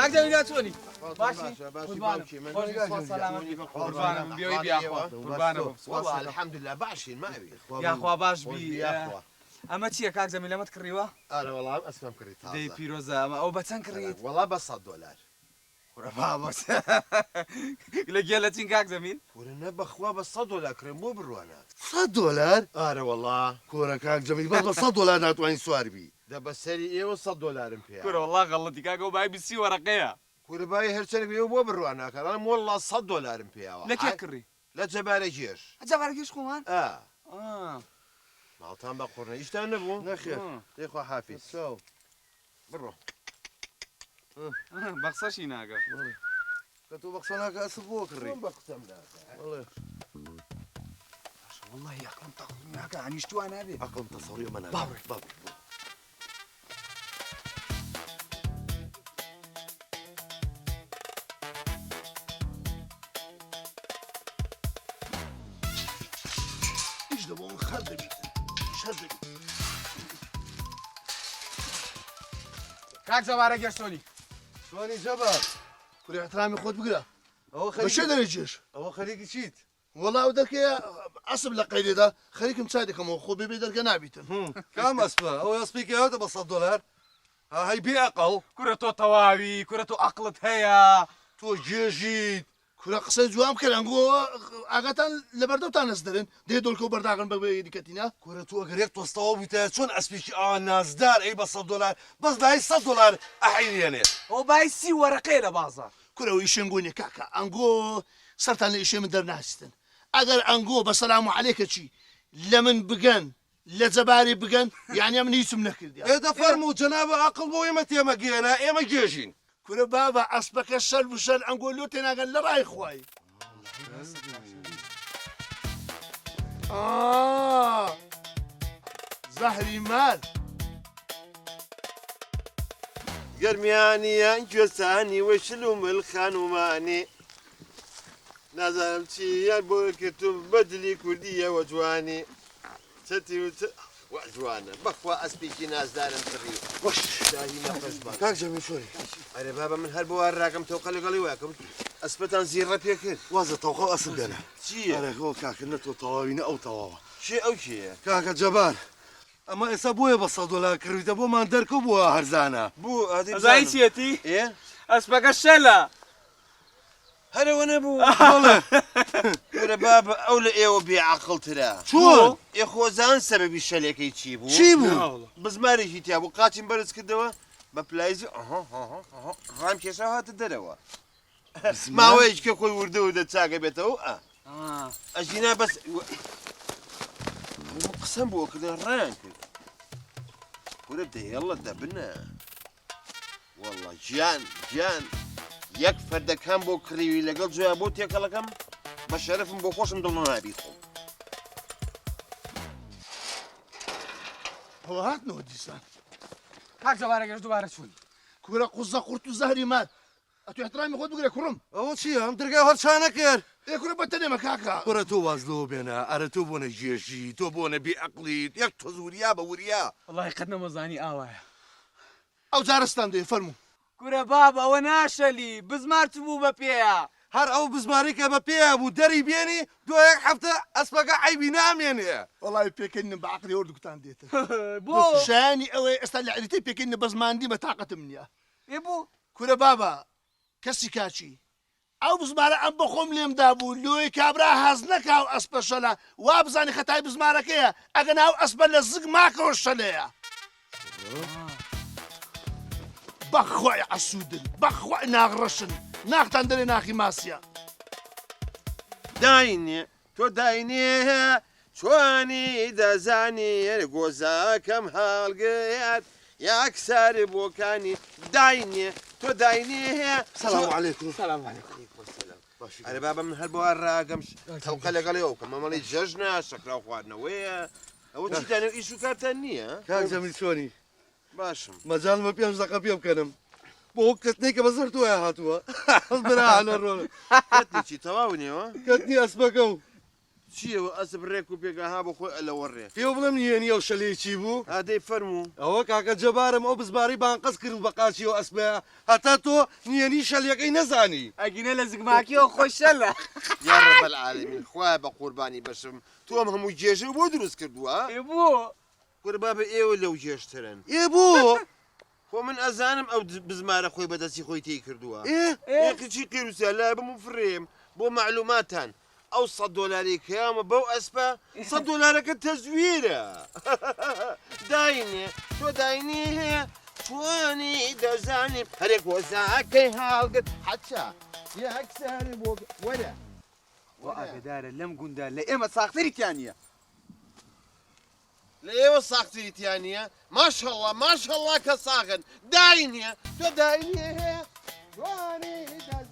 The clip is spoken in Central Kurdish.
کاک جەمیل چۆنی؟ باشی قوربانم بیۆی بیاخوا قوربانم الحەمدوللا باشین ماوی یاخوا باش بی ئەمە چییە کاک جەمیل ئەمەت کڕیوە؟ ئارە وەڵام ئەسمم کڕی دەی پیرۆزە ئەمە ئەو بە چەند کڕیت؟ وەڵا بە $100 بابەس لە گێلە چین کاک جەمیل؟ ورنە بەخوا بە $100 کڕێم بۆ بڕوانە $100 ئارە وەڵا کۆرە کاک جەمیل بەس بە $100 ناتوانین سواربی دە بەسەری ئێوە $100 پێ کورە وەڵا غەڵەتی کاکە و بای بیسی وەرەقەیە کوربای هەرچەرێک بێ بۆ بڕوانەکەڵام وەڵا $100 پیاوە لە کێ کڕی؟ لە جەبارە گێش جەبارەگەش خۆمان؟ ماڵتان بە قوڕنە ئیشتان نەبوو نەخێر دەیخوا حافیز چاو بڕۆ بەخسەشی ناگە کە تۆ بە قسە ناکە ئەسڵ بۆ کڕی بە قسەم ناکە وەڵێ والله ئەقلم تەقڵ ناکە هەنیشتوان نابێ ئەقڵم تەسەوڕی منە باوڕێ هیچ دەبوو خەر دەبیت شەر دەبیت کاک جەبارە گەشتۆنی سوانی جەبار کوری احترامی خۆت بگرە ئەوە بەشێ دەرەجێش ئەوە خەریکی چیت وەڵا ئەو دەکەیە ئەسب لە قەیدێدا خەریکم چای دەکەمەوە خۆ بێبێ دەرگە نابیتن کام ئەسپە ئەو ئەسپێکی هاتە بە $100 هەی بێ ئەقڵ کورە تۆ تەواوی کورە تۆ ئەقلت هەیە تۆ گێژیت کورە قسەی جوام کرد ئەنگۆ ئاگاتان لە بەردەوتان نەس دەرن دێ دۆلکە و بەرداغن بە دیکەتینە کورە تۆ ئەگەر یەک تۆستەوە بیتە چۆن ئەسپێکی ئاوا نازدار ئەی بە $100 بەس دای $100 ئەحینێنێ ئەو بایسی وەرەقەیە لە بازار کورەوە ئیشێنگۆنی کاکە ئەنگۆ سەرتان لە ئیشێ من دەرناستن ئەگەر ئەنگۆ بە سەلام و عەلەیکە چی لە من بگەن لە جەبارێ بگەن یعنی من هیچم نەکردی ئێدە فەرموو جەنابە ئەقڵ بۆ ئێمە تێمەگەێنە ئێمە گێژین کورە بابە ئەسپەکە شەر بشەر ئەنگۆ لۆ تێناگەن لە ڕای خوای زەهری مال گەرمیانیان گوێستانی وەشل و ملخان ومانی نازانم چیان بۆ کردم بەدلی کوردیەوە جوانی چەتی و جوانە بەخوا ئەسپێکی نازدارم کڕی شاهی نەخۆشبان کاک جەمیل چۆنی ئەرێ بابە من هەر بۆ وار ڕاکەم تۆقە لەگەڵی واکەم ئەسپەتان زیڕە پێ کرد وازە تەوقە ئەسب بێنە چییە؟ ئەرێکەوە کاکە نە تۆ تەواوینە ئەو تەواوە چێ ئەو کێیە؟ کاکە جەبار ئەمە ئێستا بۆیە بە $100 کڕیتە بۆمان دەرکە بووە هەرزانە بوو ئەزای چێتی؟ ئێ؟ ئەسپەکە شەلە هەرەوە نەبوو ورە بابە ئەو لە ئێوە بێعەقڵترە چۆن؟ ئێخۆزان سەبەبی شەلێکەی چی بوو؟ چی بوو؟ بزمارێکی تیا بوو قاچیم بەرز کردەوە بە پلایزی ڕام کێشا هاتە دەرەوە ماوەیەک کە خۆی وردەوە دە چاگە بێتەوە ئەژینا بەس قسەم بۆ کردن ڕیان کرد ورە دەهێڵە دەبنە وەڵڵا گیان گیان یەک فەردەکان بۆ کڕیوی لەگەڵ جویان بۆ تێکەڵەکەم بە شەرەفم بۆ خۆشم دڵ نابی خۆم ئەوە هاتنەوە دیسان کاک جەبارە گەشت دووبارە چوون کورە قوزە قورت و زەهری مات ئەتو احترامی خۆت بگرێ کوڕم ئەوە چییە ئەم دەرگای هەرچانە کرد ئێ کورە بەتەنێمە کاکە کورە تۆ وازلەوە بێنە ئەرە تۆ بۆنە گێژی تۆ بۆنە بێعەقلیت یەک تۆ زوریا بە وریا وەڵای قەت نەمەزانی ئاوایە ئەو جارستان دێ فەرموو کورە بابە ئەوە ناشەلی بزمارت بوو بە پێیە هەر ئەو بزمارێکە بە پێیا بوو دەری بێنی دو یەک هەفتە ئەسپەکە عیبی نامێنێ وەڵی پێکەنم بە عەقلی وەردووکتان دێتە بۆ شایانی ئەوەی ئێستا لە عەریتەی پێکەنە بە زماندی بە تاقەتم نییە ێ بۆ کورە بابە کەسی کاچی ئەو بزمارە ئەم بەخۆم لێمدا بوو لۆی کابرا هەز نەکاو ئەسپە شەلە وا بزانانی خەتای بزمارەکەیە ئەگە ناو ئەسپە لە زگ ماکەوە شەلەیە بەخوای عەسوودن بەخوای ناغڕەشن ناختان دەرێ ناخی ماسیە داینێ تۆ داینێ چۆنی دەزانی گۆزاکەم هەڵگەیات یاکسارێ بۆکانی داینێ تۆ داینێ سەلام عەلەیکوم سەلام عەلەیکوم ئەرێ بابە من هەر بۆ وار ڕاکەم تەوقە لەگەڵێەوە کە مەمەڵی جەژنە شەکراو خواردنەوەیە ئەوە چیتانە ئیش و کارتان نییە کاک جەمیل چۆنی باشم مەجال بە 5 دقە پێ بکەنم بۆ ئەو کەسنەی کە بەزەر تۆیە هاتووە برا لە ڕۆ کەتێکی تەواو نیەوە کەتنی ئەسپەکە و چیەوە ئەسب ڕێک و پێگەها بۆ خۆی ئەلە وەڕێ پێ بڵم نییە و شەلەیەکی بوو ئادەی فەرموو ئەوە کاکە جەبارم ئەو بزماری بانقەس کردن بە قاچی و ئەسبەیە هەتا تۆ نیەنی شەلیەکەی نەزانی ئەگینە لە زگماکیەوە خۆشەلە یا ڕەب العالمین خوای بە قوربانی بەشم تۆم هەموو جێژە بۆ دروست کردووە بۆ قوربا بە ئێوە لەو جێشترن ئێ بوو خۆ من ئەزانم ئەو بزمارە خۆی بەدەستی خۆی تێی کردووە ئێ قچی قیروسە لا بم و فرێم بۆ معلوماتان ئەو 100 دلاری کەیامە بەو ئەسپە 100 دلارەکە تەزویرە داینێ تۆ داینی هەیە توانی دەزانیم هەرێک وەزاکەی هاڵگرت حەچا یەکسەر بۆ وەرە ئاگدارە لەم گوندا لە ئێمە ساختەریتیان نیە لە ئێوە ساختیتیان نیە ماشەڵڵا ماشەڵڵا کە ساغن داینێ تۆ داینی هەیە توانی دەزانیم